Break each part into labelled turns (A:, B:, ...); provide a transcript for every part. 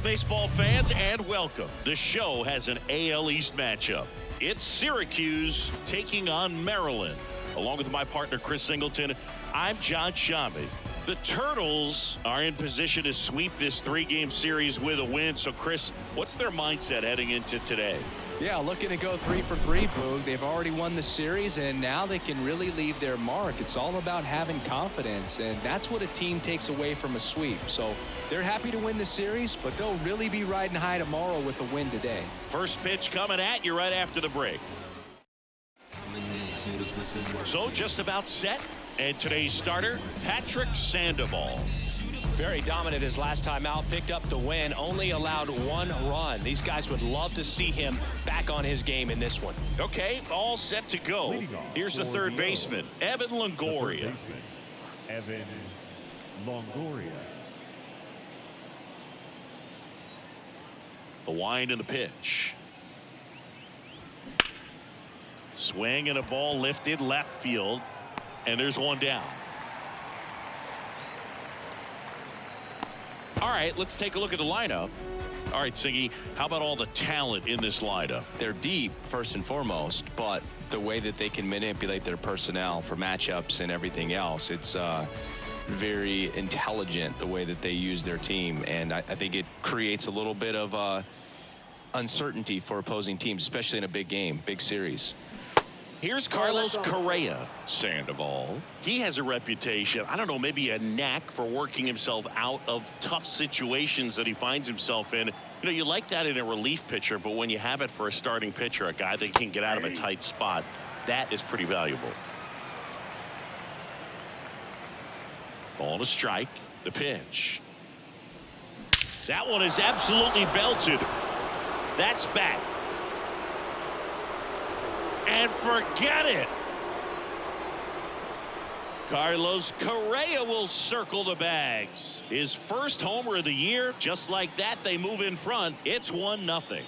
A: baseball fans, and welcome. The show has an AL East matchup. It's Syracuse taking on Maryland. Along with my partner, Chris Singleton, I'm Ncaa. The Turtles are in position to sweep this three-game series with a win. So, Chris, what's their mindset heading into today?
B: Yeah, looking to go 3 for 3, Boog. They've already won the series, and now they can really leave their mark. It's all about having confidence, and that's what a team takes away from a sweep. So they're happy to win the series, but they'll really be riding high tomorrow with the win today.
A: First pitch coming at you right after the break. So just about set, and today's starter, Patrick Sandoval.
C: Very dominant his last time out, picked up the win, only allowed 1 run. These guys would love to see him back on his game in this one.
A: Okay, all set to go. Here's the third baseman, Evan Longoria.
D: Evan Longoria.
A: The wind and the pitch. Swing and a ball lifted left field, and there's one down. All right, let's take a look at the lineup. All right, Siggy, how about all the talent in this lineup?
B: They're deep, first and foremost, but the way that they can manipulate their personnel for matchups and everything else, it's very intelligent the way that they use their team, and I think it creates a little bit of uncertainty for opposing teams, especially in a big game, big series.
A: Here's Carlos Correa. Sandoval. He has a reputation, I don't know, maybe a knack for working himself out of tough situations that he finds himself in. You know, you like that in a relief pitcher, but when you have it for a starting pitcher, a guy that can get out of a tight spot, that is pretty valuable. Ball to strike. The pitch. That one is absolutely belted. That's back. And forget it. Carlos Correa will circle the bags. His first homer of the year. Just like that, they move in front. It's 1-0.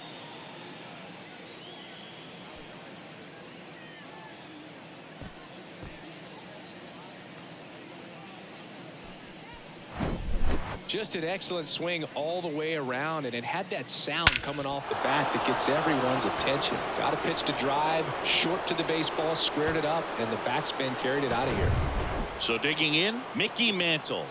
B: Just an excellent swing all the way around, and it had that sound coming off the bat that gets everyone's attention. Got a pitch to drive, short to the baseball, squared it up, and the backspin carried it out of here.
A: So digging in, Mickey Mantle.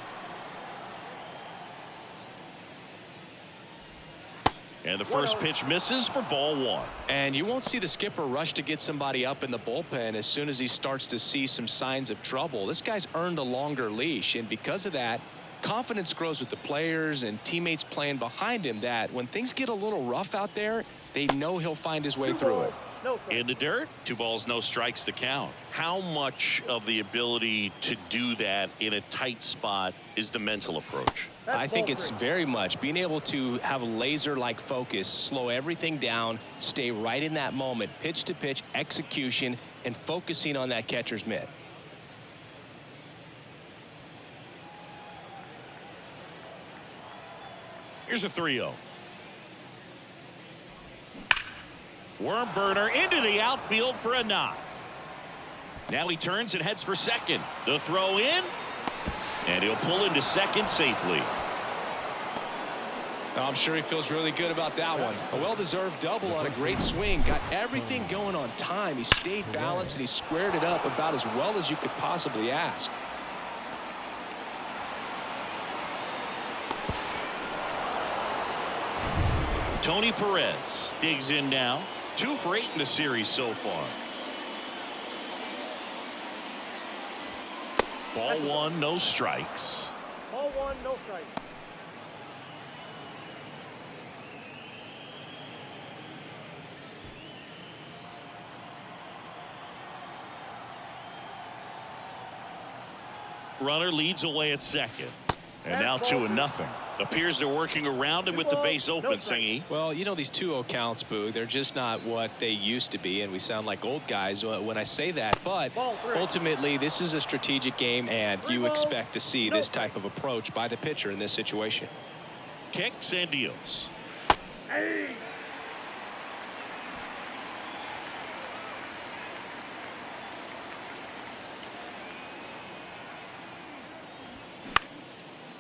A: And the first pitch misses for ball 1.
B: And you won't see the skipper rush to get somebody up in the bullpen as soon as he starts to see some signs of trouble. This guy's earned a longer leash, and because of that, confidence grows with the players and teammates playing behind him, that when things get a little rough out there, they know he'll find his way through it.
A: In the dirt, 2 balls, no strikes to count. How much of the ability to do that in a tight spot is the mental approach?
B: I think it's very much being able to have laser-like focus, slow everything down, stay right in that moment, pitch to pitch execution, and focusing on that catcher's mitt.
A: Here's a 3-0. Worm burner into the outfield for a knock. Now he turns and heads for second. The throw in, and he'll pull into second safely.
B: I'm sure he feels really good about that one. A well-deserved double on a great swing. Got everything going on time. He stayed balanced and he squared it up about as well as you could possibly ask.
A: Tony Perez digs in now. 2 for 8 in the series so far. Ball 1, no strikes.
E: Ball 1, no strikes.
A: Runner leads away at second. And now 2-0. Appears they're working around him with the base open, Singy.
B: Well, you know, these 2-0 counts, Boo, they're just not what they used to be, and we sound like old guys when I say that. But ultimately, this is a strategic game, and you expect to see this type of approach by the pitcher in this situation.
A: Kicks and deals.
E: Hey.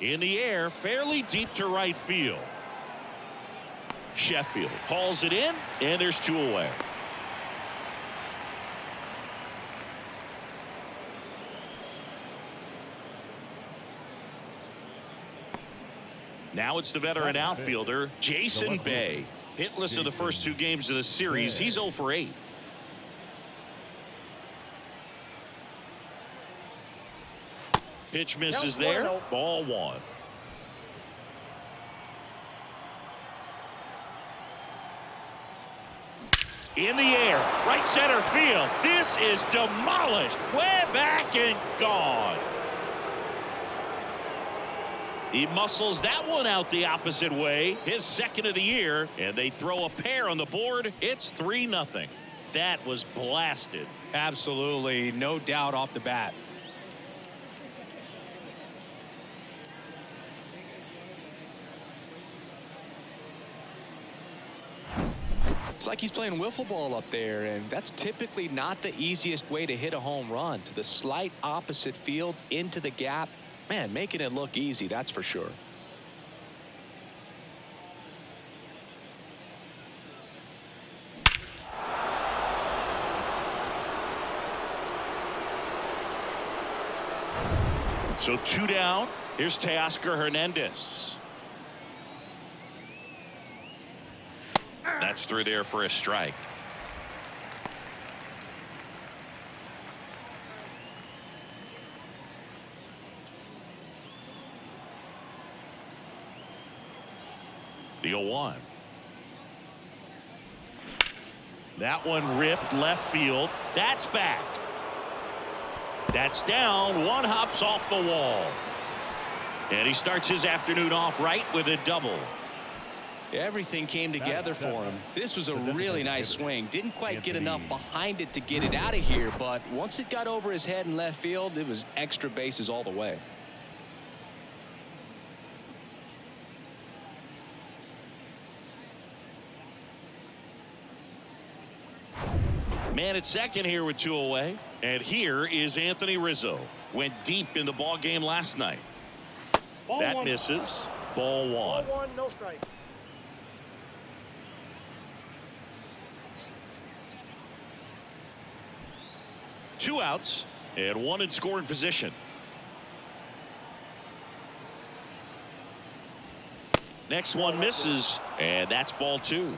A: In the air, fairly deep to right field. Sheffield hauls it in, and there's 2 away. Now it's the veteran outfielder, Jason Bay. Hitless in the first 2 games of the series. He's 0 for 8. Pitch misses there. Ball 1. In the air, right center field. This is demolished. Way back and gone. He muscles that one out the opposite way. His second of the year, and they throw a pair on the board. It's 3-0. That was blasted.
C: Absolutely, no doubt off the bat. It's like he's playing wiffle ball up there, and that's typically not the easiest way to hit a home run. To the slight opposite field, into the gap. Man, making it look easy, that's for sure.
A: So 2 down. Here's Teoscar Hernandez. That's through there for a strike. The 0-1. That one ripped left field. That's back. That's down. One hops off the wall. And he starts his afternoon off right with a double.
C: Everything came together for him. This was a really nice swing. Didn't quite get enough behind it to get it out of here, but once it got over his head in left field, it was extra bases all the way.
A: Man at second here with 2 away. And here is Anthony Rizzo. Went deep in the ball game last night. That misses. Ball 1.
E: Ball 1, no strike.
A: Two outs and 1 in scoring position. Next one misses, and that's ball 2.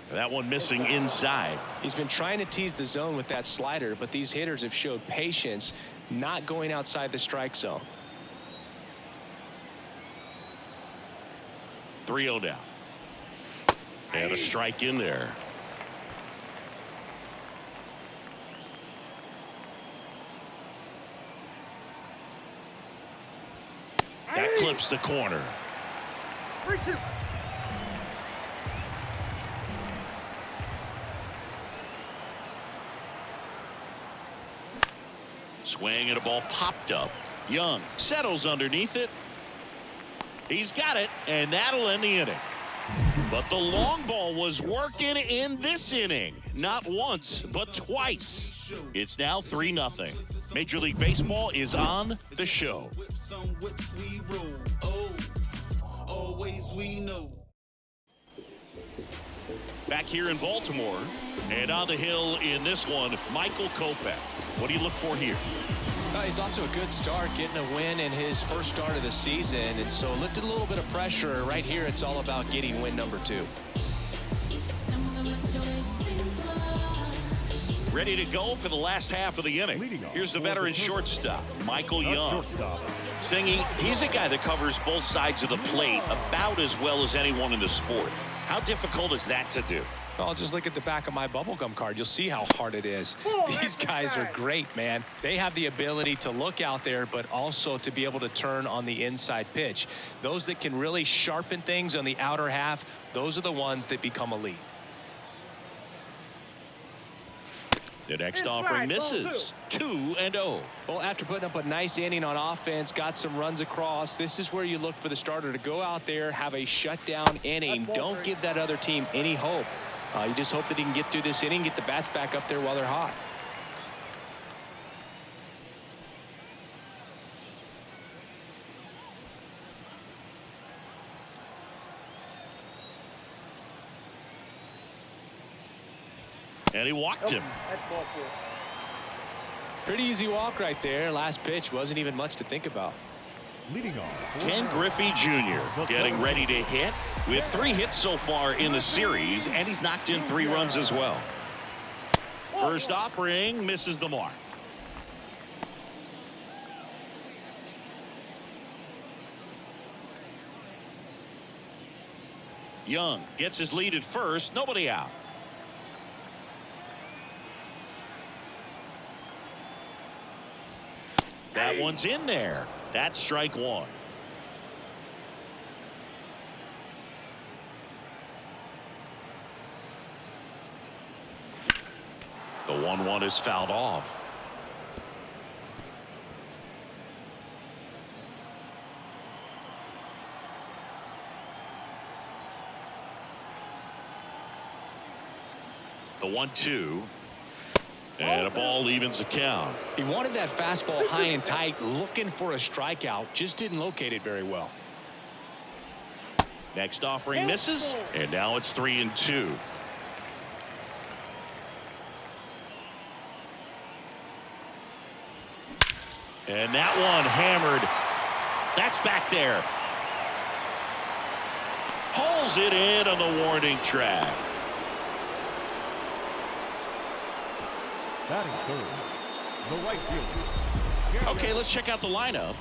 A: That one missing inside.
C: He's been trying to tease the zone with that slider, but these hitters have showed patience, not going outside the strike zone.
A: 3-0 down. And a strike in there. That clips the corner.
E: 3-2.
A: Swing and a ball popped up. Young settles underneath it. He's got it, and that'll end the inning. But the long ball was working in this inning. Not once, but twice. It's now 3-0. Major League Baseball is on the show. Back here in Baltimore, and on the hill in this one, Michael Kopech. What do you look for here?
C: He's off to a good start, getting a win in his first start of the season, and so lifted a little bit of pressure. Right here, it's all about getting win number 2.
A: Ready to go for the last half of the inning. Here's the veteran shortstop, Michael Young. Singy, he's a guy that covers both sides of the plate about as well as anyone in the sport. How difficult is that to do?
C: Well, just look at the back of my bubblegum card. You'll see how hard it is. These guys are great, man. They have the ability to look out there, but also to be able to turn on the inside pitch. Those that can really sharpen things on the outer half, those are the ones that become elite.
A: The next
E: Inside,
A: offering
E: ball
A: misses. 2-0.
C: Well, after putting up a nice inning on offense, got some runs across, this is where you look for the starter to go out there, have a shutdown inning.
E: That's ball
C: Don't
E: three.
C: give that other team any hope. You just hope that he can get through this inning, get the bats back up there while they're hot.
A: And he walked him.
E: That's ball four.
C: Pretty easy walk right there. Last pitch wasn't even much to think about.
D: Leading off.
A: Ken Griffey Jr. getting ready to hit with 3 hits so far in the series, and he's knocked in 3 runs as well. First offering misses the mark. Young gets his lead at first. Nobody out. That one's in there. That's strike 1. The 1-1 is fouled off. The 1-2. And a ball evens the count.
C: He wanted that fastball high and tight, looking for a strikeout, just didn't locate it very well.
A: Next offering misses, and now it's 3-2. And that one hammered. That's back there. Hauls it in on the warning track.
D: Batting third, the right fielder.
A: Okay, let's check out the lineup.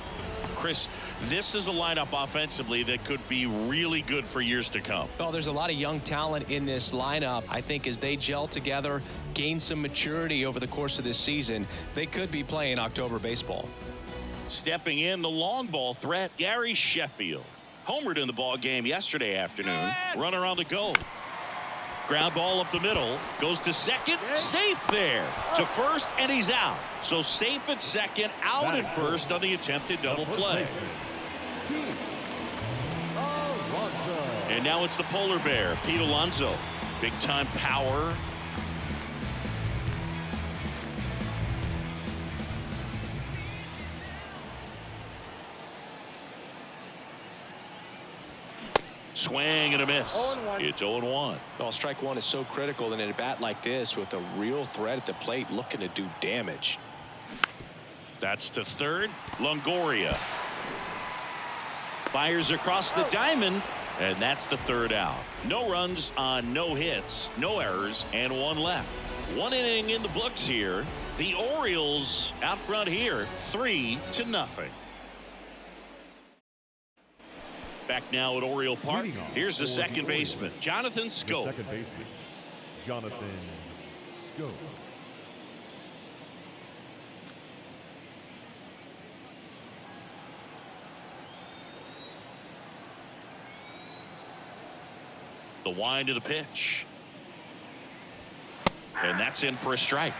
A: Chris, this is a lineup offensively that could be really good for years to come.
C: Well, there's a lot of young talent in this lineup. I think as they gel together, gain some maturity over the course of this season, they could be playing October baseball.
A: Stepping in, the long ball threat, Gary Sheffield. Homered in the ball game yesterday afternoon. Runner on the go. Ground ball up the middle. Goes to second. Safe there. To first, and he's out. So safe at second, out at first on the attempted double play. And now it's the polar bear, Pete Alonso. Big time power. Swing and a miss.
E: 0-1.
A: It's 0-1.
C: Well, strike 1 is so critical in a bat like this with a real threat at the plate looking to do damage.
A: That's to third. Longoria fires across the diamond, and that's the third out. No runs on no hits, no errors, and 1 left. 1 inning in the books here. The Orioles out front here, 3-0. Back now at Oriole Park. Here's the second baseman, Jonathan Scope.
D: Second baseman, Jonathan Scope.
A: The wind of the pitch. And that's in for a strike.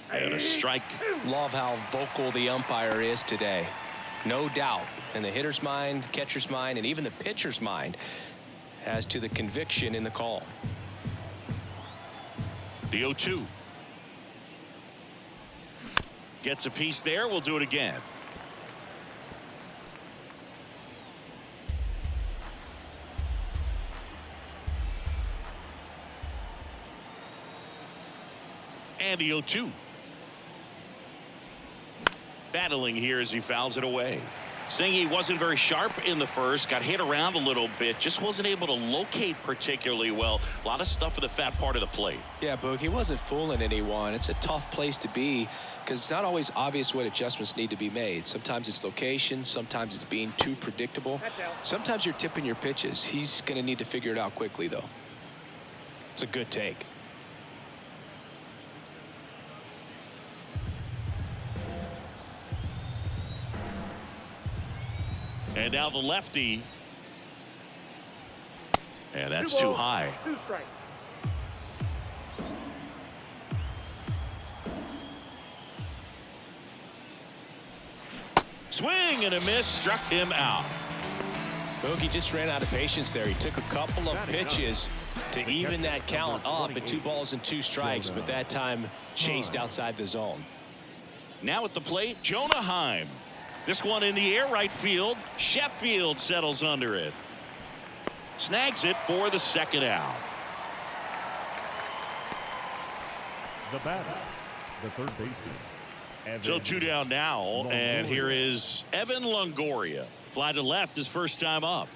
A: And a strike.
C: Love how vocal the umpire is today. No doubt in the hitter's mind, catcher's mind, and even the pitcher's mind as to the conviction in the call.
A: The 0-2. Gets a piece there. We'll do it again. And the 0-2. Battling here as he fouls it away. Ncaa wasn't very sharp in the first, got hit around a little bit, just wasn't able to locate particularly well. A lot of stuff for the fat part of the plate.
C: Yeah, Boog, he wasn't fooling anyone. It's a tough place to be because it's not always obvious what adjustments need to be made. Sometimes it's location, sometimes it's being too predictable. Sometimes you're tipping your pitches. He's going to need to figure it out quickly, though. It's a good take.
A: And now the lefty And that's
E: 2
A: too
E: balls,
A: high.
E: 2 strikes.
A: Swing and a miss, struck him out.
C: Boogie just ran out of patience there. He took a couple of pitches to even that count up at 2 balls and 2 strikes, but that time chased outside the zone.
A: Now at the plate, Jonah Heim. This one in the air, right field. Sheffield settles under it. Snags it for the second out.
D: The batter, the third baseman.
A: So 2 down now, and here is Evan Longoria. Fly to left his first time up.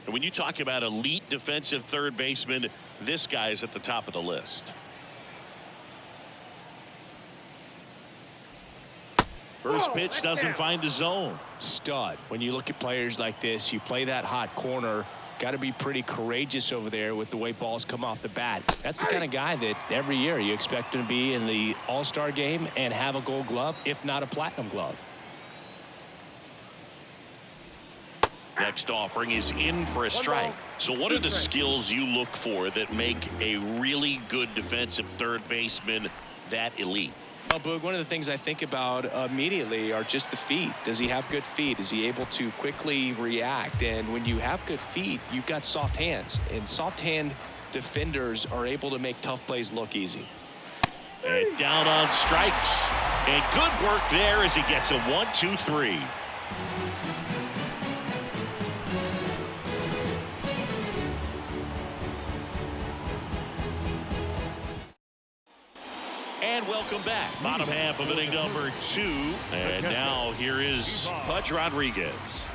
A: And when you talk about elite defensive third baseman, this guy is at the top of the list. First pitch doesn't find the zone.
C: Stud. When you look at players like this, you play that hot corner. Got to be pretty courageous over there with the way balls come off the bat. That's the kind of guy that every year you expect him to be in the All-Star game and have a Gold Glove, if not a Platinum Glove.
A: Next offering is in for a strike. So what are the skills you look for that make a really good defensive third baseman that elite?
C: Well, Boog, one of the things I think about immediately are just the feet. Does he have good feet? Is he able to quickly react? And when you have good feet, you've got soft hands. And soft hand defenders are able to make tough plays look easy.
A: And down on strikes. And good work there as he gets a 1-2-3. And welcome back. Bottom half of inning number 2. And now here is Pudge Rodriguez.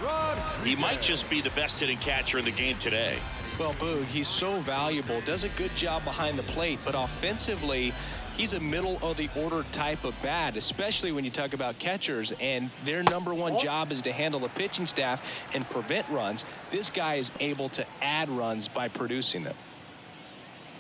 A: He might just be the best hitting catcher in the game today.
C: Well, Boog, he's so valuable, does a good job behind the plate, but offensively, he's a middle of the order type of bat, especially when you talk about catchers, and their #1 job is to handle the pitching staff and prevent runs. This guy is able to add runs by producing them.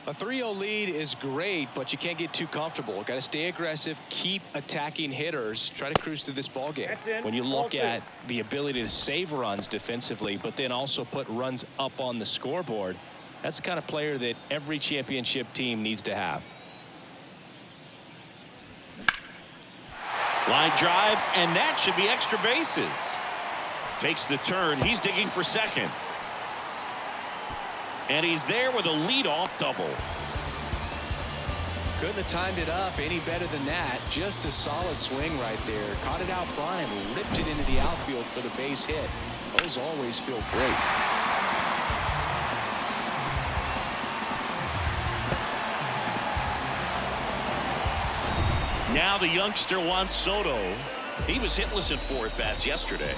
C: A 3-0 lead is great, but you can't get too comfortable. Got to stay aggressive, keep attacking hitters, try to cruise through this ball game. When you look at the ability to save runs defensively, but then also put runs up on the scoreboard, that's the kind of player that every championship team needs to have.
A: Line drive, and that should be extra bases. Takes the turn. He's digging for second. And he's there with a leadoff double.
C: Couldn't have timed it up any better than that. Just a solid swing right there. Caught it out front and ripped it into the outfield for the base hit. Those always feel great.
A: Now the youngster Juan Soto. He was hitless in 4 at-bats yesterday.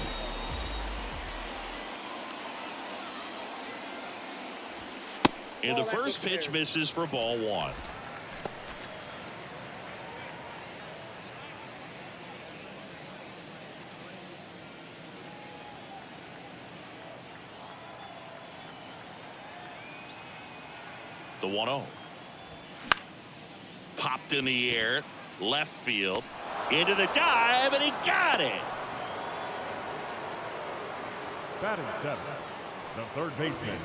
A: And the first pitch misses for ball 1. The 1-0. Popped in the air, left field, into the dive, and he got it.
D: Batting 7, the third baseman,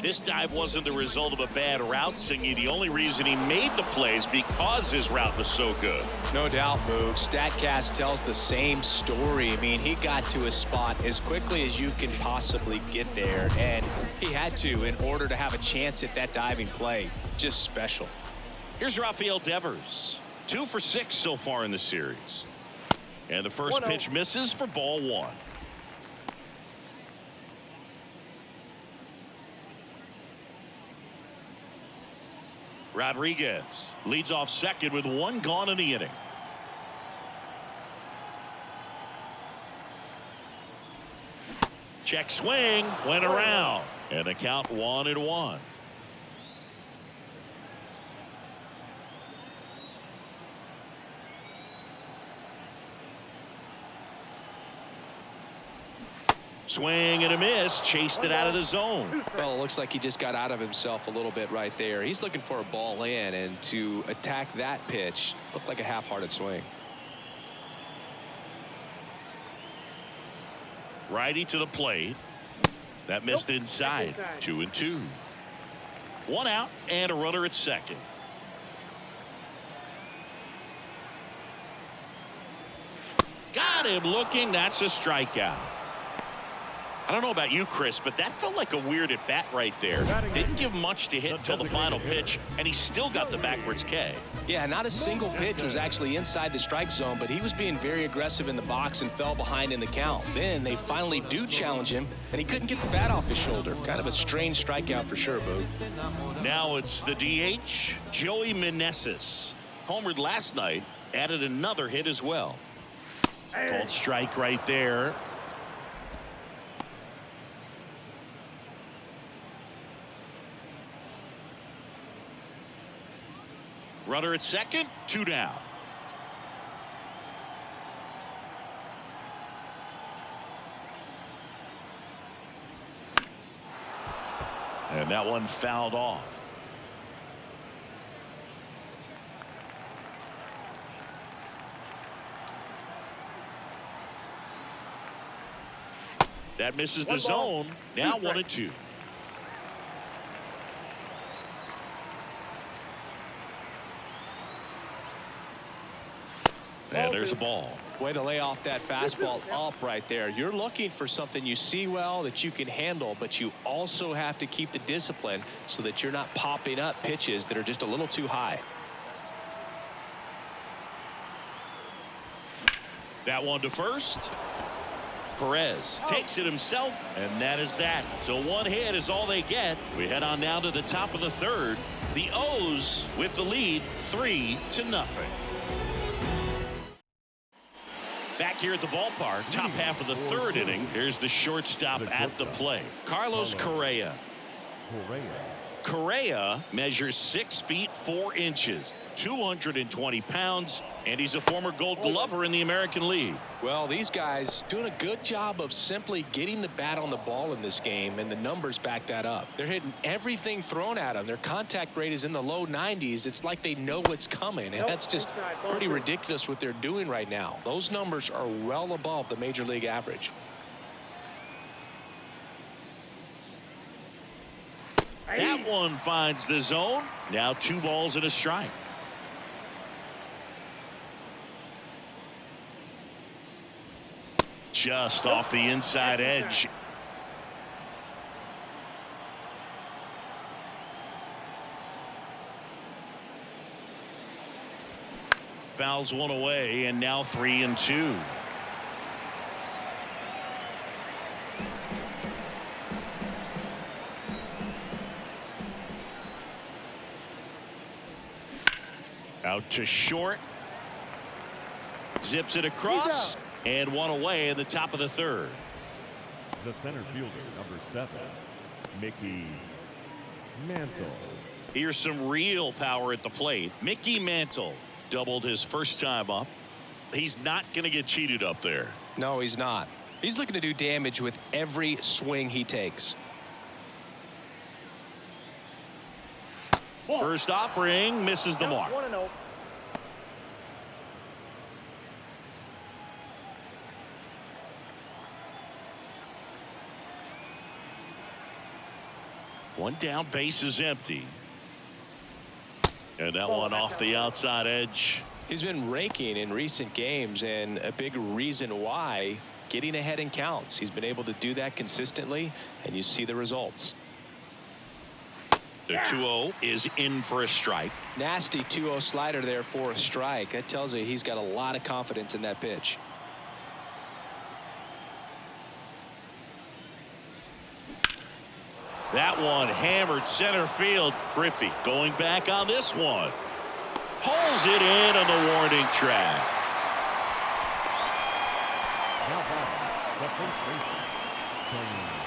A: This dive wasn't the result of a bad route, Singy. The only reason he made the plays because his route was so good.
C: No doubt, Boog. StatCast tells the same story. I mean, he got to his spot as quickly as you can possibly get there, and he had to in order to have a chance at that diving play. Just special.
A: Here's Rafael Devers. 2 for 6 so far in the series. And the first pitch misses for ball 1. Rodriguez leads off second with 1 gone in the inning. Check swing, went around, and the count 1-1. Swing and a miss, chased it out of the zone.
C: Well, it looks like he just got out of himself a little bit right there. He's looking for a ball in, and to attack that pitch looked like a half-hearted swing.
A: Righty to the plate. That missed inside. 2-2. One out and a runner at second. Got him looking. That's a strikeout. I don't know about you, Chris, but that felt like a weird at bat right there. Didn't give much to hit until the final pitch, and he still got the backwards K.
C: Yeah, not a single pitch was actually inside the strike zone, but he was being very aggressive in the box and fell behind in the count. Then they finally do challenge him, and he couldn't get the bat off his shoulder. Kind of a strange strikeout for sure, Boo.
A: Now it's the DH, Joey Meneses. Homered last night, added another hit as well. Called strike right there. Runner at second, 2 down. And that one fouled off. That misses the zone. Now 1-2. And there's a ball.
C: Way to lay off that fastball up right there. You're looking for something you see well that you can handle, but you also have to keep the discipline so that you're not popping up pitches that are just a little too high.
A: That one to first. Perez takes it himself, and that is that. So one hit is all they get. We head on down to the top of the third. The O's with the lead, 3-0. Back here at the ballpark, top half of the third inning. Here's the shortstop at the plate, Carlos Correa. Correa measures 6 feet 4 inches, 220 pounds, and he's a former Gold Glover in the American League.
C: Well, these guys doing a good job of simply getting the bat on the ball in this game, and the numbers back that up. They're hitting everything thrown at them. Their contact rate is in the low 90s. It's like they know what's coming, and that's just pretty ridiculous what they're doing right now. Those numbers are well above the major league average.
A: That one finds the zone. Now 2 balls and a strike. Just off the inside edge. Fouls one away, and now 3-2. Out to short. Zips it across. And one away in the top of the third.
D: The center fielder, number 7, Mickey Mantle.
A: Here's some real power at the plate. Mickey Mantle doubled his first time up. He's not going to get cheated up there.
C: No, he's not. He's looking to do damage with every swing he takes.
A: First offering misses the mark.
E: 1-0.
A: One down, base is empty. And that one off the outside edge.
C: He's been raking in recent games, and a big reason why, getting ahead in counts. He's been able to do that consistently, and you see the results.
A: The 2-0 is in for a strike.
C: Nasty 2-0 slider there for a strike. That tells you he's got a lot of confidence in that pitch.
A: That one hammered center field. Griffey going back on this one. Pulls it in on the warning track.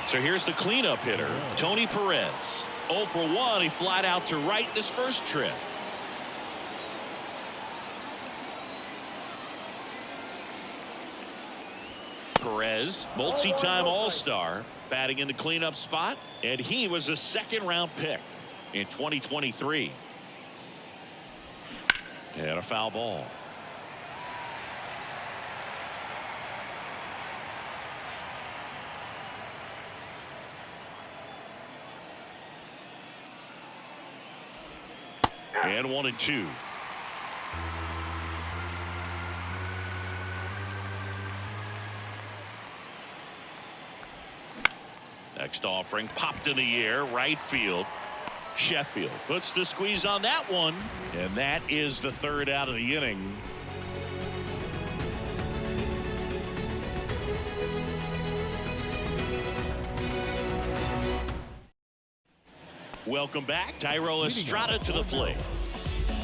A: So here's the cleanup hitter, Tony Perez. 0 for 1. He flied out to right in his first trip. Perez, multi-time All-Star, batting in the cleanup spot, and he was a 2nd-round pick in 2023. And a foul ball. And 1-2. Next offering popped in the air, right field. Sheffield puts the squeeze on that one, and that is the third out of the inning. Welcome back. Tyro Estrada to the plate.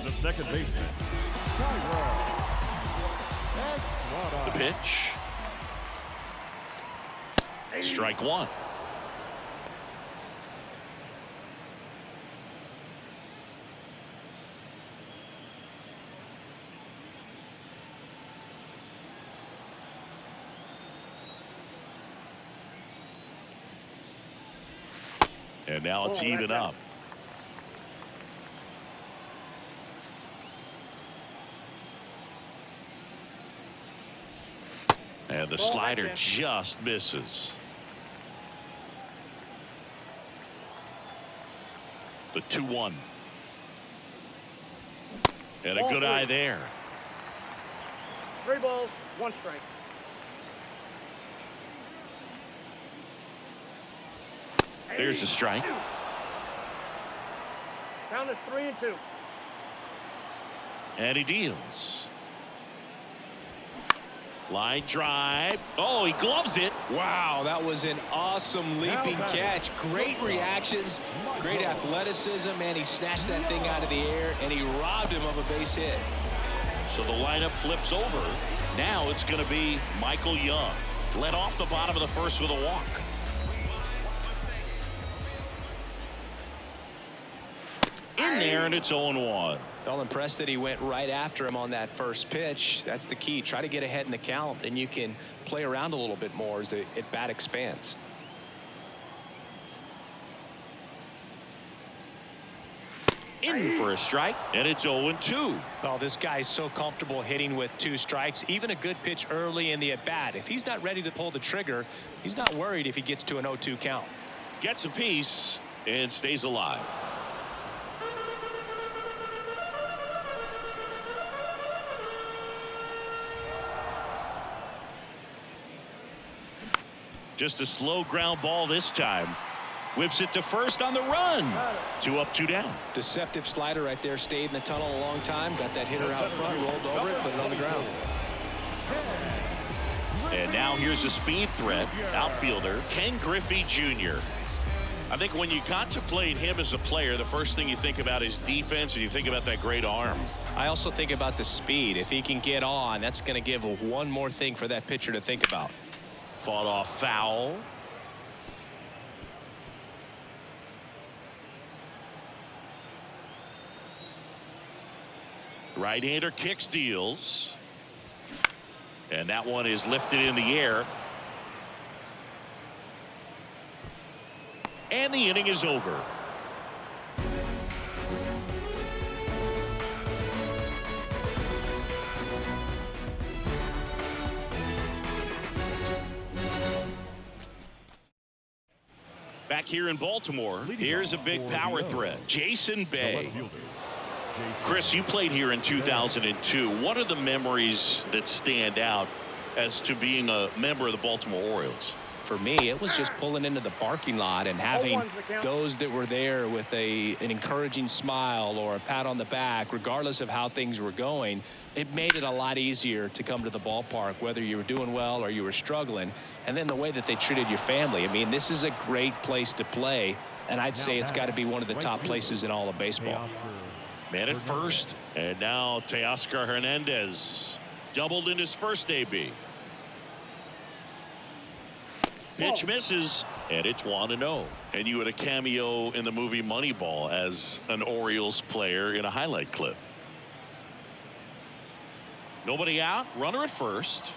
D: The second baseman, Tyro Estrada.
A: The pitch. Strike one. And now it's even up. And the slider just misses. The 2-1. And a good eye there.
E: 3 balls, 1 strike.
A: There's a strike.
E: Count is 3-2.
A: And he deals. Line drive. Oh, he gloves it.
C: Wow, that was an awesome leaping catch. Great reactions, great athleticism, and he snatched that thing out of the air, and he robbed him of a base hit.
A: So the lineup flips over. Now it's going to be Michael Young. Led off the bottom of the first with a walk. In there, and it's 0-1.
C: Well, impressed that he went right after him on that first pitch. That's the key. Try to get ahead in the count, then you can play around a little bit more as the at-bat expands.
A: In for a strike, and it's 0-2.
C: Well, this guy's so comfortable hitting with 2 strikes. Even a good pitch early in the at-bat. If he's not ready to pull the trigger, he's not worried if he gets to an 0-2 count.
A: Gets a piece and stays alive. Just a slow ground ball this time. Whips it to first on the run. 2 up, 2 down.
C: Deceptive slider right there. Stayed in the tunnel a long time. Got that hitter out front. Rolled over it. Put it on the ground.
A: And now here's a speed threat. Outfielder Ken Griffey Jr. I think when you contemplate him as a player, the first thing you think about is defense, and you think about that great arm.
C: I also think about the speed. If he can get on, that's going to give one more thing for that pitcher to think about.
A: Fought off foul. Right-hander kicks, deals. And that one is lifted in the air. And the inning is over. Back here in Baltimore, here's a big power threat. Jason Bay. Chris, you played here in 2002. What are the memories that stand out as to being a member of the Baltimore Orioles?
C: For me, it was just pulling into the parking lot and having those that were there with an encouraging smile or a pat on the back, regardless of how things were going. It made it a lot easier to come to the ballpark, whether you were doing well or you were struggling. And then the way that they treated your family. I mean, this is a great place to play, and I'd say it's got to be one of the top places in all of baseball.
A: Man at first, and now Teoscar Hernandez doubled in his first AB. Pitch misses, and it's 1-0. And you had a cameo in the movie Moneyball as an Orioles player in a highlight clip. Nobody out, runner at first.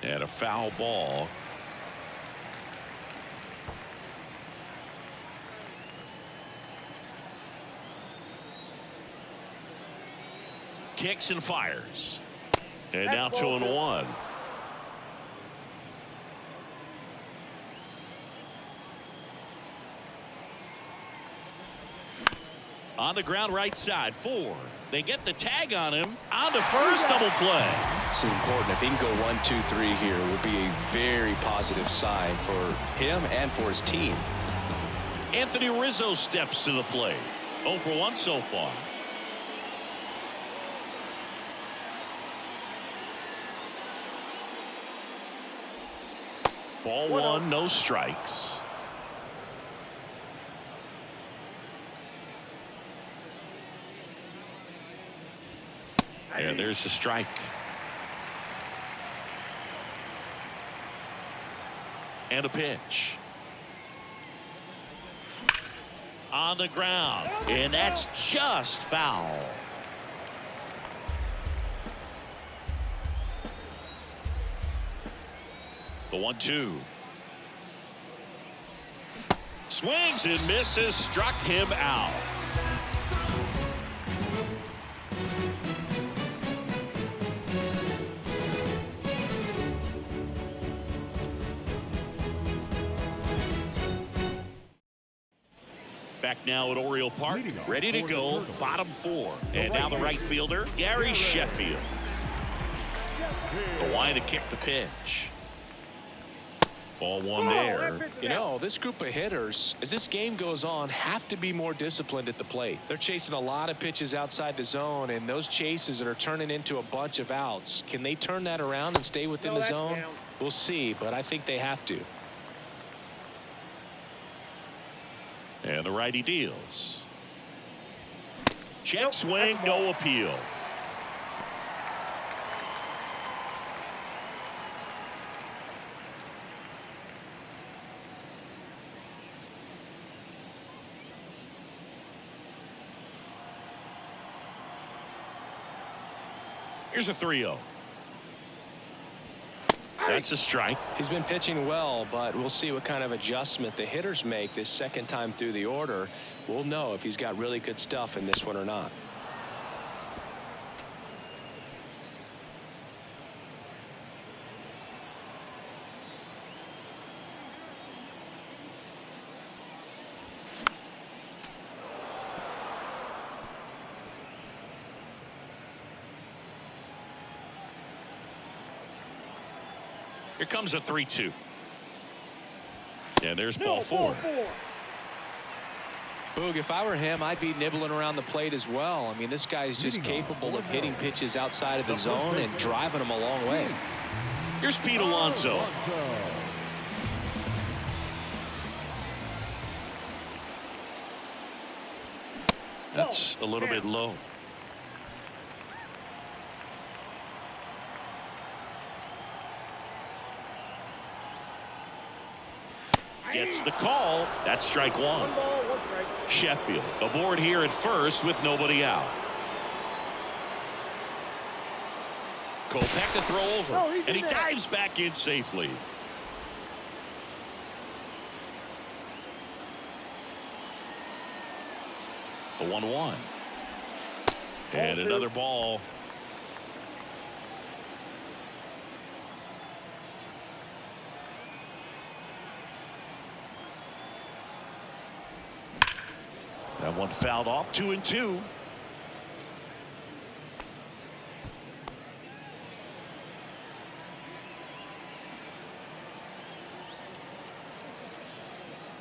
A: And a foul ball. Kicks and fires. And now 2-1. On the ground right side, 4. They get the tag on him. On to first, double play.
B: This is important. If he can go 1, 2, 3 here, it would be a very positive sign for him and for his team.
A: Anthony Rizzo steps to the plate. 0 for 1 so far. Ball 1, no strikes. And there's the strike. And a pitch. On the ground. And that's just foul. The 1-2. Swings and misses. Struck him out. Back now at Oriole Park, ready to go, bottom 4. And now the right fielder, Gary Sheffield. The line to kick the pitch. Ball 1 there.
C: You know, this group of hitters, as this game goes on, have to be more disciplined at the plate. They're chasing a lot of pitches outside the zone, and those chases are turning into a bunch of outs. Can they turn that around and stay within the zone? We'll see, but I think they have to.
A: And the righty deals. Check swing, no appeal. Here's a 3-0. That's a strike.
C: He's been pitching well, but we'll see what kind of adjustment the hitters make this second time through the order. We'll know if he's got really good stuff in this one or not.
A: Here comes a 3-2. And there's ball 4.
C: Boog, if I were him, I'd be nibbling around the plate as well. I mean, this guy's just capable of hitting pitches outside of the zone and driving them a long way.
A: Here's Pete Alonso. That's a little bit low. Gets the call. That's strike 1.
E: 1 ball, 1 strike.
A: Sheffield aboard here at first with nobody out. Kopech a throw over, and he dives back in safely. The 1-1. And another ball. That one fouled off. 2-2.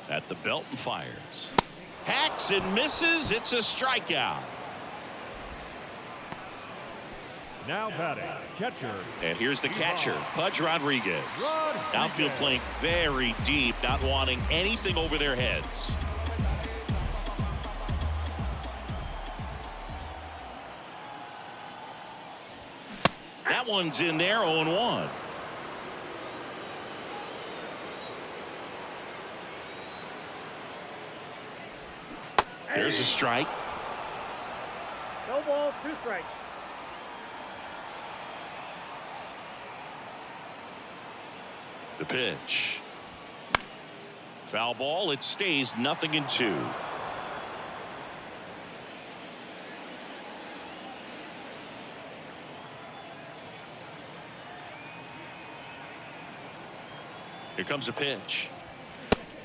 A: At the belt and fires. Hacks and misses. It's a strikeout.
D: Now batting, catcher.
A: And here's the catcher, Pudge Rodriguez. Outfield playing very deep, not wanting anything over their heads. That one's in there, 0-1. There's a strike.
E: No ball, 2 strikes.
A: The pitch. Foul ball. It stays 0-2. Here comes a pitch.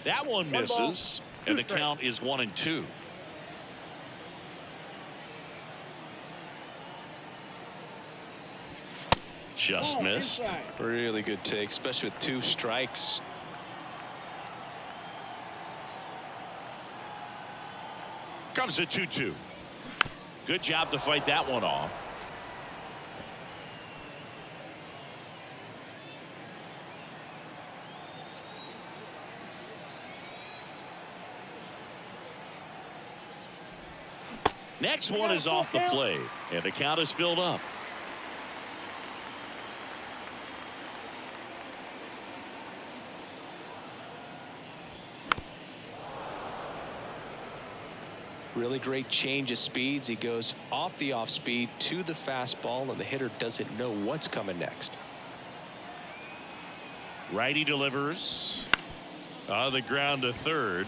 A: That one misses, and the count is 1-2. Just missed.
C: Really good take, especially with 2 strikes.
A: Comes the 2-2. Good job to fight that one off. Next one is off the plate, and the count is filled up.
C: Really great change of speeds. He goes off the off speed to the fastball, and the hitter doesn't know what's coming next.
A: Righty delivers on the ground to third.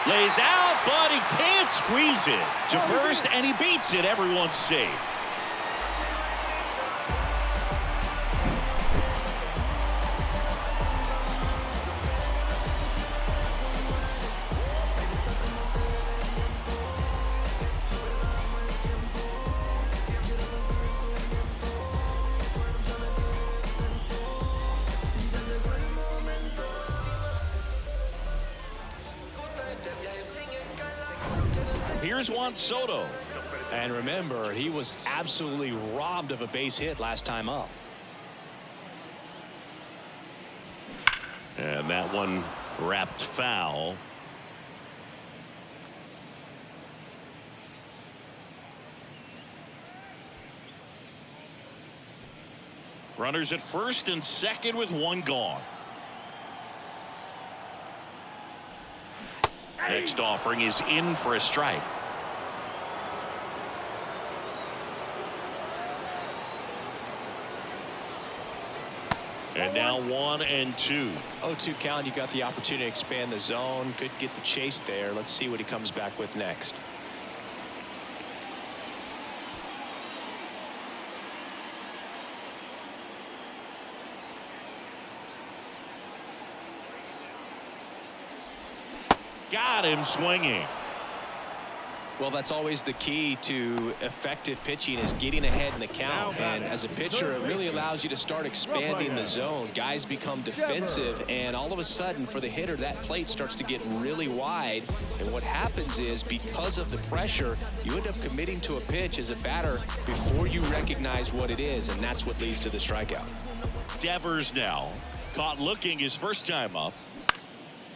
A: Lays out, but he can't squeeze it to first, and he beats it. Everyone's safe. Here's Juan Soto.
C: And remember, he was absolutely robbed of a base hit last time up.
A: And that one wrapped foul. Runners at first and second with 1 gone. Next offering is in for a strike. And now 1-2.
C: 0-2 count. You got the opportunity to expand the zone. Could get the chase there. Let's see what he comes back with next.
A: Got him swinging.
C: Well, that's always the key to effective pitching, is getting ahead in the count. And as a pitcher, it really allows you to start expanding the zone. Guys become defensive, and all of a sudden, for the hitter, that plate starts to get really wide. And what happens is, because of the pressure, you end up committing to a pitch as a batter before you recognize what it is, and that's what leads to the strikeout.
A: Devers now caught looking his first time up.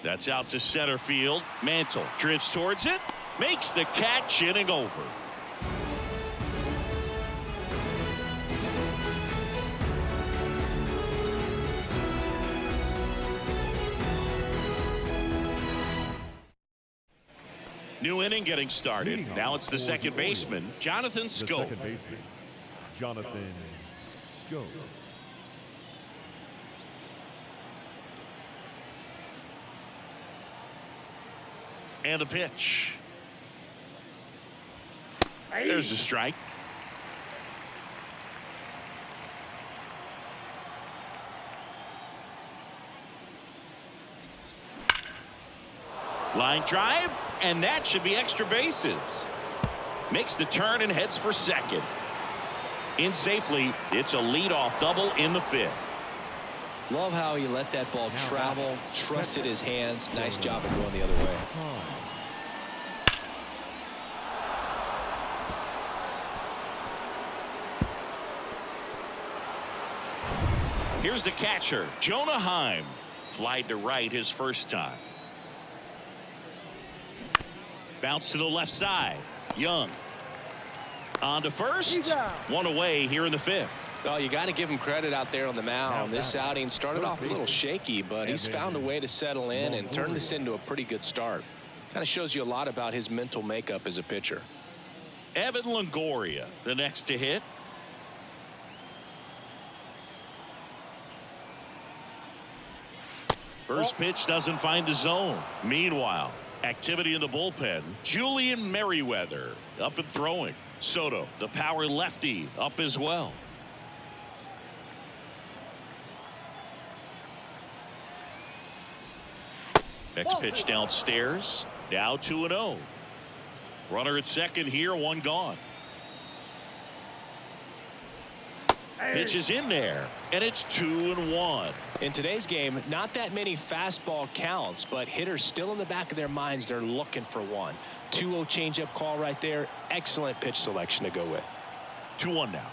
A: That's out to center field. Mantle drifts towards it. Makes the catch, inning over. New inning getting started. Now it's the second baseman, Jonathan Scope.
D: Jonathan Scope.
A: And the pitch. There's the strike. Line drive, and that should be extra bases. Makes the turn and heads for second. In safely, it's a leadoff double in the 5th.
C: Love how he let that ball travel, trusted his hands. Nice job of going the other way.
A: Here's the catcher, Jonah Heim. Flied to right his first time. Bounce to the left side. Young. On to first. One away here in the 5th.
C: Well, you got to give him credit out there on the mound. This outing started off a little shaky, but he's found a way to settle in and turn this into a pretty good start. Kind of shows you a lot about his mental makeup as a pitcher.
A: Evan Longoria, the next to hit. First pitch doesn't find the zone. Meanwhile, activity in the bullpen. Julian Merriweather up and throwing. Soto, the power lefty, up as well. Next pitch downstairs. Now 2-0. Runner at second here, 1 gone. Pitch is in there, and it's 2-1.
C: In today's game, not that many fastball counts, but hitters still in the back of their minds, they're looking for one. 2-0 changeup call right there. Excellent pitch selection to go with.
A: 2-1 now.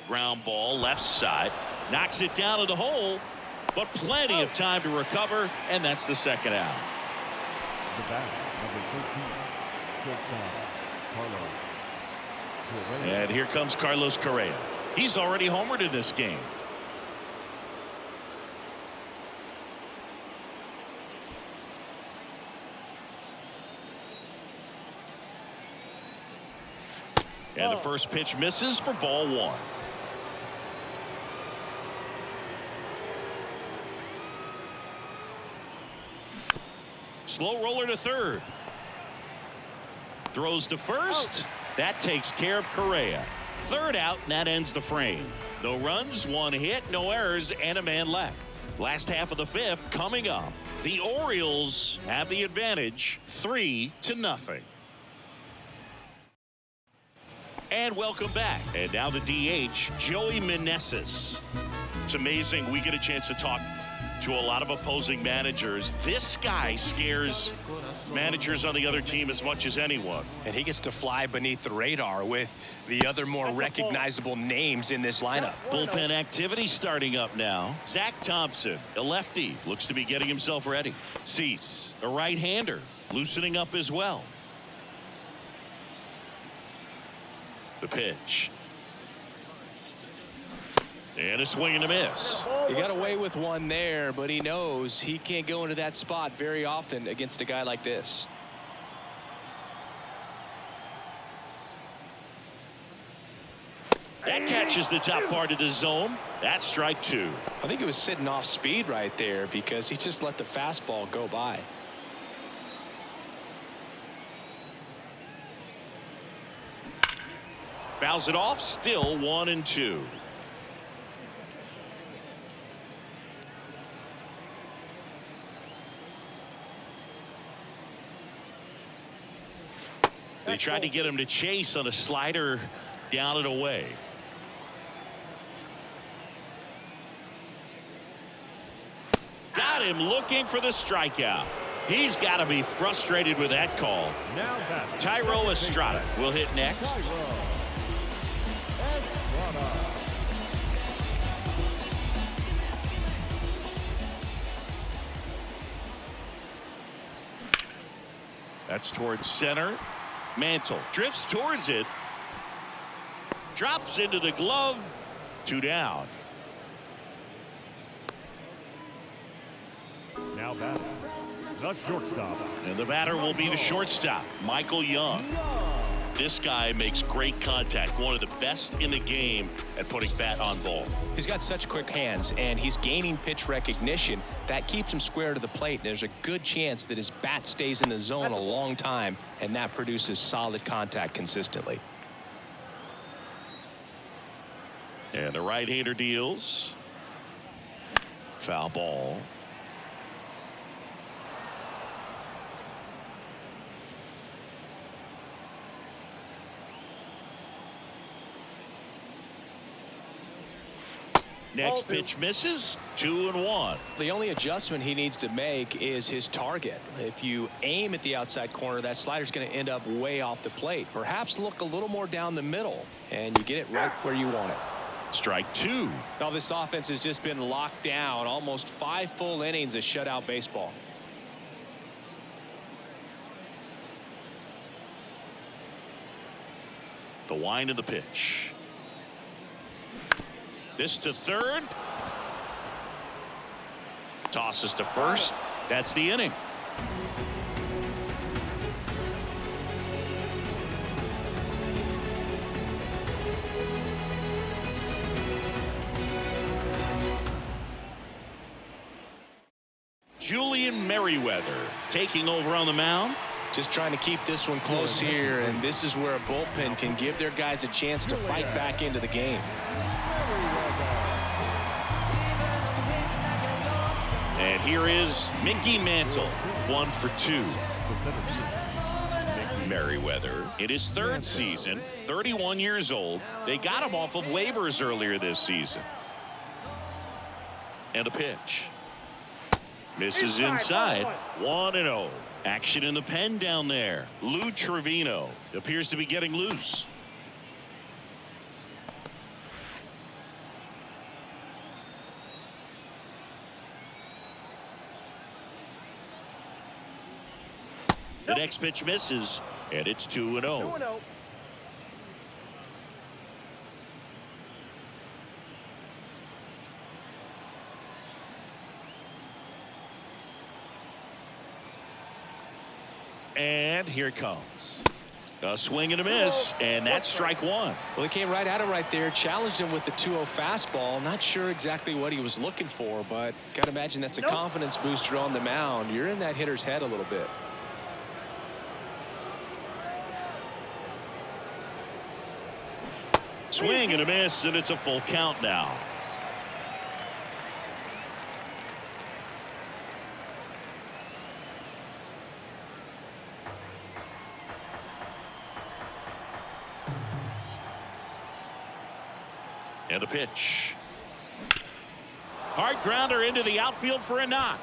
A: Ground ball left side. Knocks it down to the hole, but plenty of time to recover, and that's the second out.
D: The bat, number 13, shortstop, Carlos.
A: And here comes Carlos Correa. He's already homered in this game. And the first pitch misses for ball one. Slow roller to third. Throws to first. That takes care of Correa. Third out, and that ends the frame. No runs, one hit, no errors, and a man left. Last half of the fifth coming up. The Orioles have the advantage, 3-0. And welcome back. And now the DH, Joey Meneses. It's amazing we get a chance to talk to a lot of opposing managers. This guy scares managers on the other team as much as anyone.
C: And he gets to fly beneath the radar with the other more recognizable names in this lineup.
A: Bullpen activity starting up now. Zach Thompson, a lefty, looks to be getting himself ready. Cease, a right-hander, loosening up as well. The pitch. And a swing and a miss.
C: He got away with one there, but he knows he can't go into that spot very often against a guy like this.
A: That catches the top part of the zone. That's strike two.
C: I think he was sitting off speed right there because he just let the fastball go by.
A: Fouls it off, still 1-2. They tried to get him to chase on a slider down and away. Got him looking for the strikeout. He's got to be frustrated with that call.
D: Now
A: Tyro Estrada will hit next. That's towards center. Mantle drifts towards it. Drops into the glove. 2 down.
D: Now batting, the shortstop.
A: And the batter will be the shortstop, Michael Young. This guy makes great contact. One of the best in the game at putting bat on ball.
C: He's got such quick hands, and he's gaining pitch recognition. That keeps him square to the plate. There's a good chance that his bat stays in the zone a long time, and that produces solid contact consistently.
A: And the right-hander deals. Foul ball. Next pitch misses. 2-1.
C: The only adjustment he needs to make is his target. If you aim at the outside corner, that slider's going to end up way off the plate. Perhaps look a little more down the middle, and you get it right where you want it.
A: Strike two.
C: Now this offense has just been locked down. Almost 5 full innings of shutout baseball.
A: The wind of the pitch. This to third. Tosses to first. That's the inning. Julian Merriweather taking over on the mound.
C: Just trying to keep this one close here, and this is where a bullpen can give their guys a chance to fight back into the game. And
A: here is Mickey Mantle, 1 for 2. Merriweather in his third season, 31 years old. They got him off of waivers earlier this season. And a pitch. Misses inside. 1-0. Action in the pen down there. Lou Trevino appears to be getting loose. The next pitch misses, and it's 2-0.
E: 2-0.
A: And here it comes. A swing and a miss, and that's strike one.
C: Well, he came right at him right there, challenged him with the 2-0 fastball. Not sure exactly what he was looking for, but got to imagine that's a confidence booster on the mound. You're in that hitter's head a little bit.
A: Swing and a miss, and it's a full count now. And a pitch. Hard grounder into the outfield for a knock.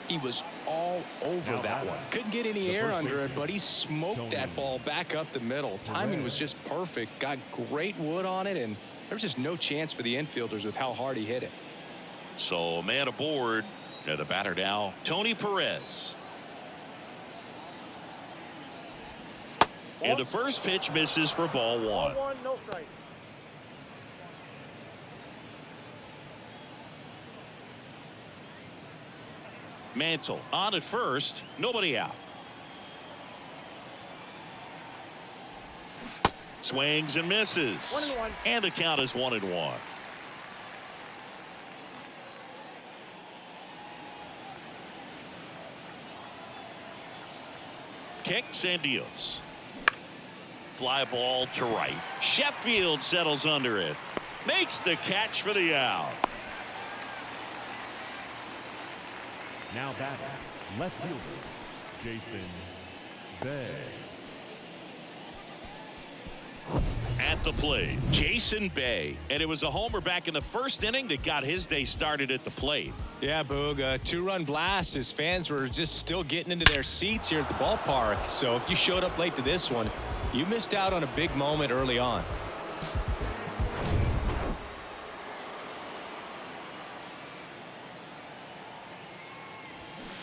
C: He was all over that one. Couldn't get any air under it, but he smoked that ball back up the middle. Timing was just perfect. Got great wood on it, and there was just no chance for the infielders with how hard he hit it.
A: So a man aboard. And the batter now, Tony Perez. And the first pitch misses for ball one.
E: 1, no strike.
A: Mantle on at first, nobody out. Swings and misses.
E: 1-1.
A: And the count is 1-1. Kicks and deals. Fly ball to right. Sheffield settles under it. Makes the catch for the out.
D: Now batting, left fielder, Jason Bay.
A: At the plate, Jason Bay. And it was a homer back in the first inning that got his day started at the plate.
C: Yeah, Boog, a 2-run blast. His fans were just still getting into their seats here at the ballpark. So if you showed up late to this one, you missed out on a big moment early on.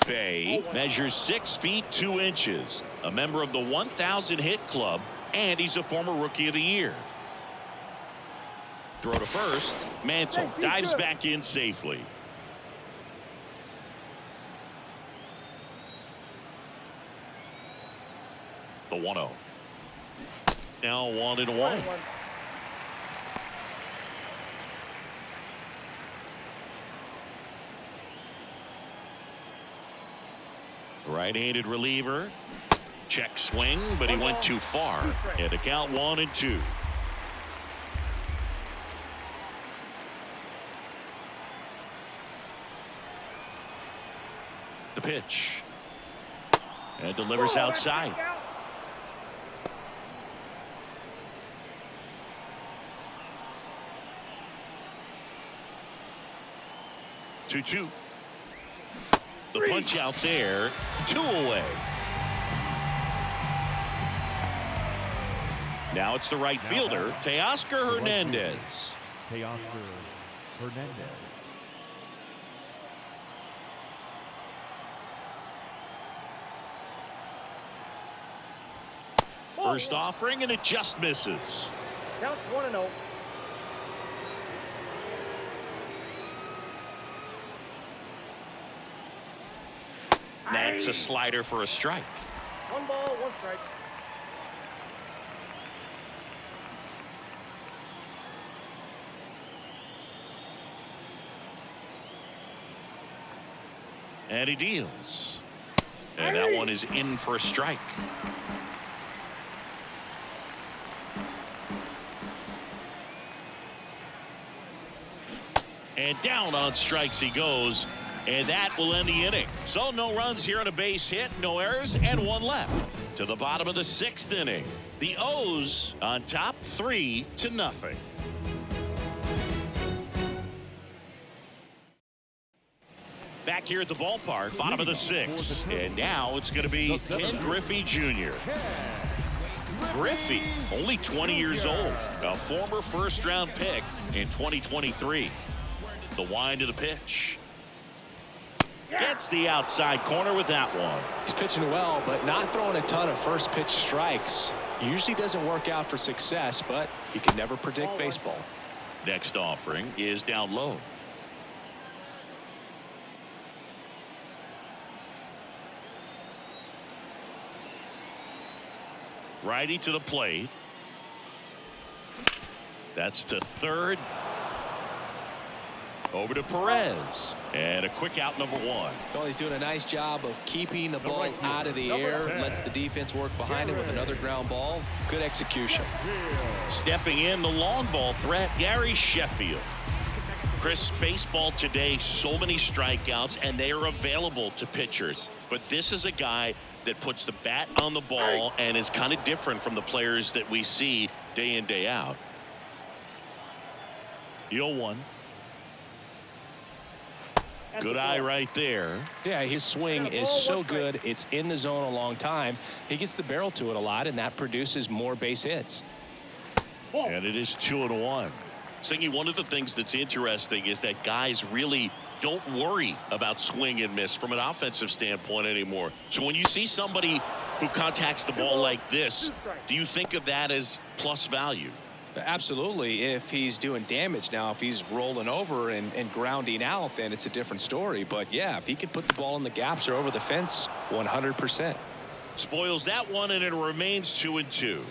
A: Bay measures 6 feet 2 inches, a member of the 1,000 hit club, and he's a former Rookie of the Year. Throw to first. Mantle dives back in safely. The 1-0. Now 1-1. Right-handed reliever. Check swing, but he went too far. And to count 1-2. The pitch. And delivers outside. 2-2. The punch out there, 2 away. Now it's the right fielder, Teoscar Hernandez.
D: Teoscar Hernandez.
A: First offering, and it just misses.
E: Count 1-0.
A: That's a slider for a strike.
E: 1 ball, 1 strike.
A: And he deals. And that one is in for a strike. And down on strikes he goes. And that will end the inning. So no runs here on a base hit, no errors, and one left. To the bottom of the 6th inning. The O's on top 3-0. Back here at the ballpark, bottom of the 6th. And now it's going to be Ken Griffey Jr. Griffey, only 20 years old, a former first-round pick in 2023. The wind of the pitch. Gets the outside corner with that one.
C: He's pitching well, but not throwing a ton of first pitch strikes. Usually doesn't work out for success, but you can never predict baseball.
A: Next offering is down low. Righty to the plate. That's to third. Over to Perez. And a quick out, number 1.
C: Well, he's doing a nice job of keeping the ball out of the air. Lets the defense work behind him with another ground ball. Good execution.
A: Stepping in, the long ball threat, Gary Sheffield. Chris, baseball today, so many strikeouts, and they are available to pitchers. But this is a guy that puts the bat on the ball and is kind of different from the players that we see day in, day out. 0-1. Good eye right there.
C: Yeah, his swing is so good. It's in the zone a long time. He gets the barrel to it a lot, and that produces more base hits.
A: And it is 2-1. Singy, one of the things that's interesting is that guys really don't worry about swing and miss from an offensive standpoint anymore. So when you see somebody who contacts the ball like this, do you think of that as plus value?
C: Absolutely, if he's doing damage. Now, if he's rolling over and grounding out, then it's a different story. But yeah, if he can put the ball in the gaps or over the fence, 100%.
A: Spoils that one, and it remains 2-2.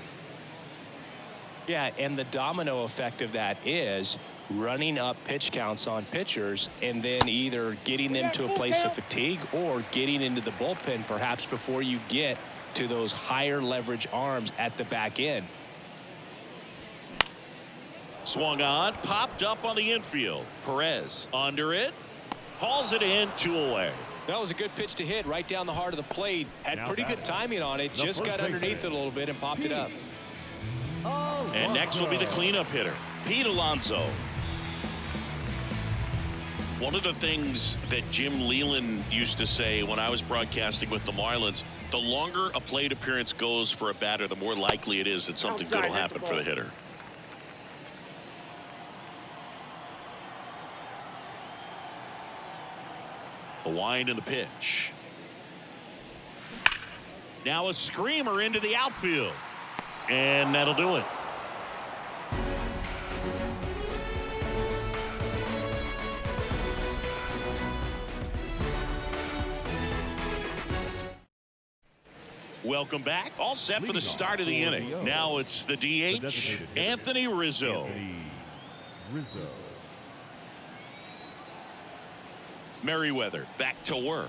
C: Yeah, and the domino effect of that is running up pitch counts on pitchers and then either getting them to a place of fatigue or getting into the bullpen perhaps before you get to those higher leverage arms at the back end.
A: Swung on, popped up on the infield. Perez under it, hauls it in, 2 away.
C: That was a good pitch to hit right down the heart of the plate. Had pretty good timing on it. Just got underneath it a little bit and popped it up.
A: And next will be the cleanup hitter, Pete Alonso. One of the things that Jim Leland used to say when I was broadcasting with the Marlins, the longer a plate appearance goes for a batter, the more likely it is that something good will happen for the hitter. The wind and the pitch. Now a screamer into the outfield. And that'll do it. Welcome back. All set for the start of the inning. Now it's the DH, Anthony Rizzo. Merriweather back to work.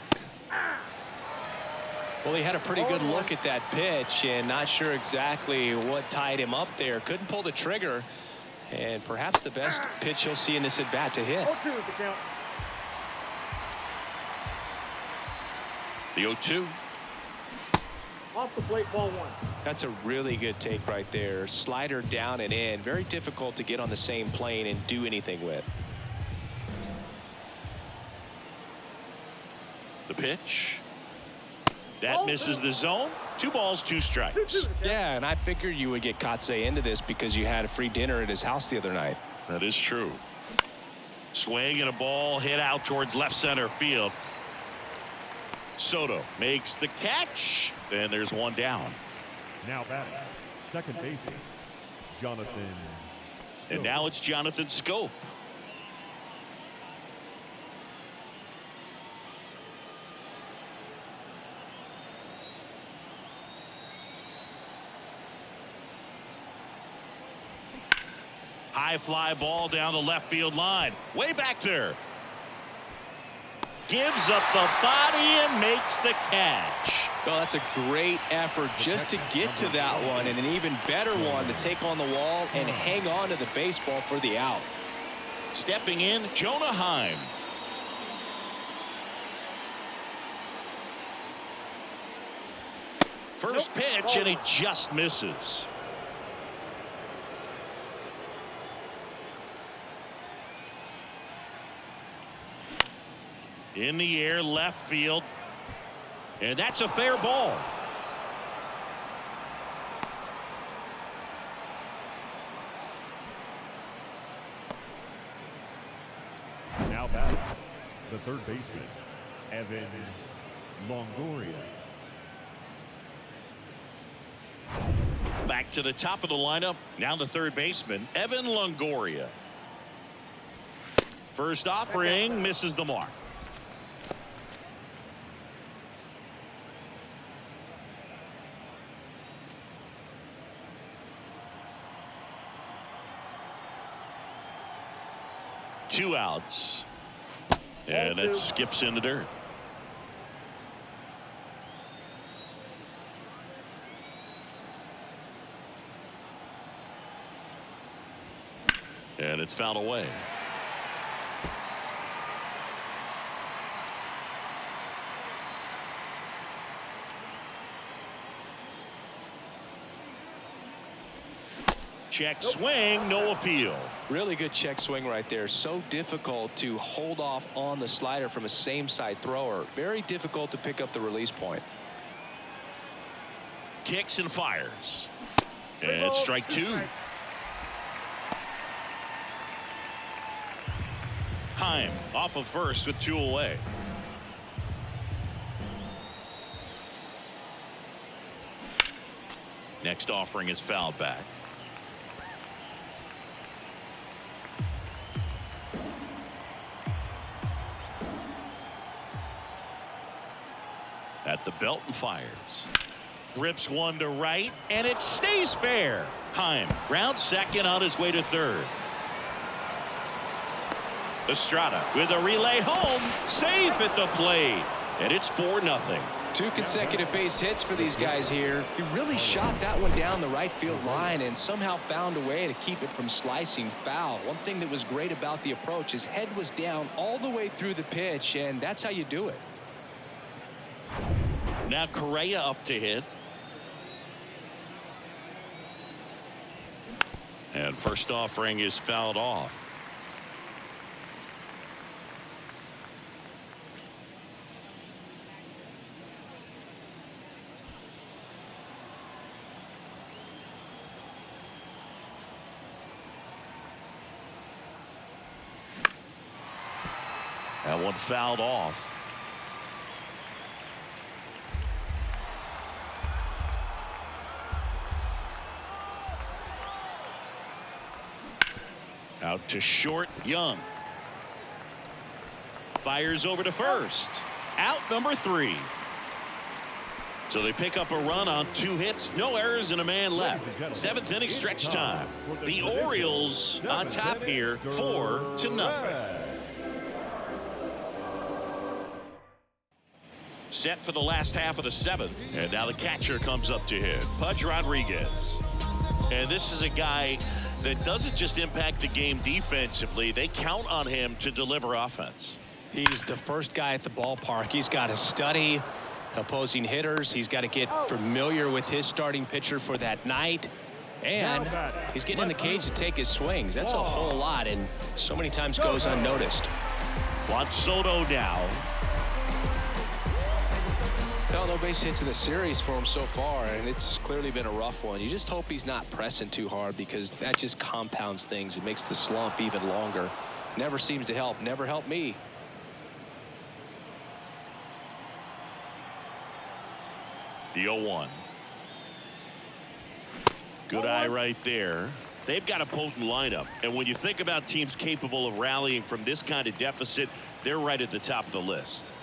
C: Well, he had a pretty good look at that pitch and not sure exactly what tied him up there. Couldn't pull the trigger, and perhaps the best pitch he'll see in this at bat to hit.
A: The 0-2.
E: Off the plate, ball 1.
C: That's a really good take right there. Slider down and in. Very difficult to get on the same plane and do anything with.
A: The pitch. That misses the zone. 2 balls, 2 strikes.
C: Yeah, and I figured you would get Ncaa into this because you had a free dinner at his house the other night.
A: That is true. Swing and a ball hit out towards left center field. Soto makes the catch. Then there's one down.
D: Now batting, second baseman, Jonathan Scope.
A: And now it's Jonathan Scope. High fly ball down the left field line. Way back there. Gives up the body and makes the catch.
C: Well, that's a great effort just to get to that one, and an even better one to take on the wall and hang on to the baseball for the out.
A: Stepping in, Jonah Heim. First pitch, and he just misses. In the air, left field. And that's a fair ball.
D: Now batting, the third baseman, Evan Longoria.
A: Back to the top of the lineup. Now the third baseman, Evan Longoria. First offering misses the mark. Two outs. And that skips in the dirt. And it's fouled away. Check swing, no appeal.
C: Really good check swing right there. So difficult to hold off on the slider from a same side thrower. Very difficult to pick up the release point.
A: Kicks and fires. And strike two. Heim off of first with two away. Next offering is fouled back. At the belt and fires. Rips one to right, and it stays fair. Heim rounds second on his way to third. Estrada with a relay home, safe at the plate, and it's 4-0.
C: Two consecutive base hits for these guys here. He really shot that one down the right field line and somehow found a way to keep it from slicing foul. One thing that was great about the approach, his head was down all the way through the pitch, and that's how you do it.
A: Now Correa up to hit. And first offering is fouled off. That one fouled off. Out to short, Young. Fires over to first. Out number 3. So they pick up a run on 2 hits, no errors, and a man left. 7th inning stretch time. The Orioles on top here, 4-0. Set for the last half of the 7th. And now the catcher comes up to hit. Pudge Rodriguez. And this is a guy that doesn't just impact the game defensively. They count on him to deliver offense.
C: He's the first guy at the ballpark. He's got to study opposing hitters. He's got to get familiar with his starting pitcher for that night. And he's getting in the cage to take his swings. That's a whole lot, and so many times goes unnoticed.
A: Juan Soto now.
C: Well, no base hits in the series for him so far, and it's clearly been a rough one. You just hope he's not pressing too hard, because that just compounds things. It makes the slump even longer. Never seems to help. Never helped me.
A: The 0-1. Good eye right there. They've got a potent lineup, and when you think about teams capable of rallying from this kind of deficit, they're right at the top of the list.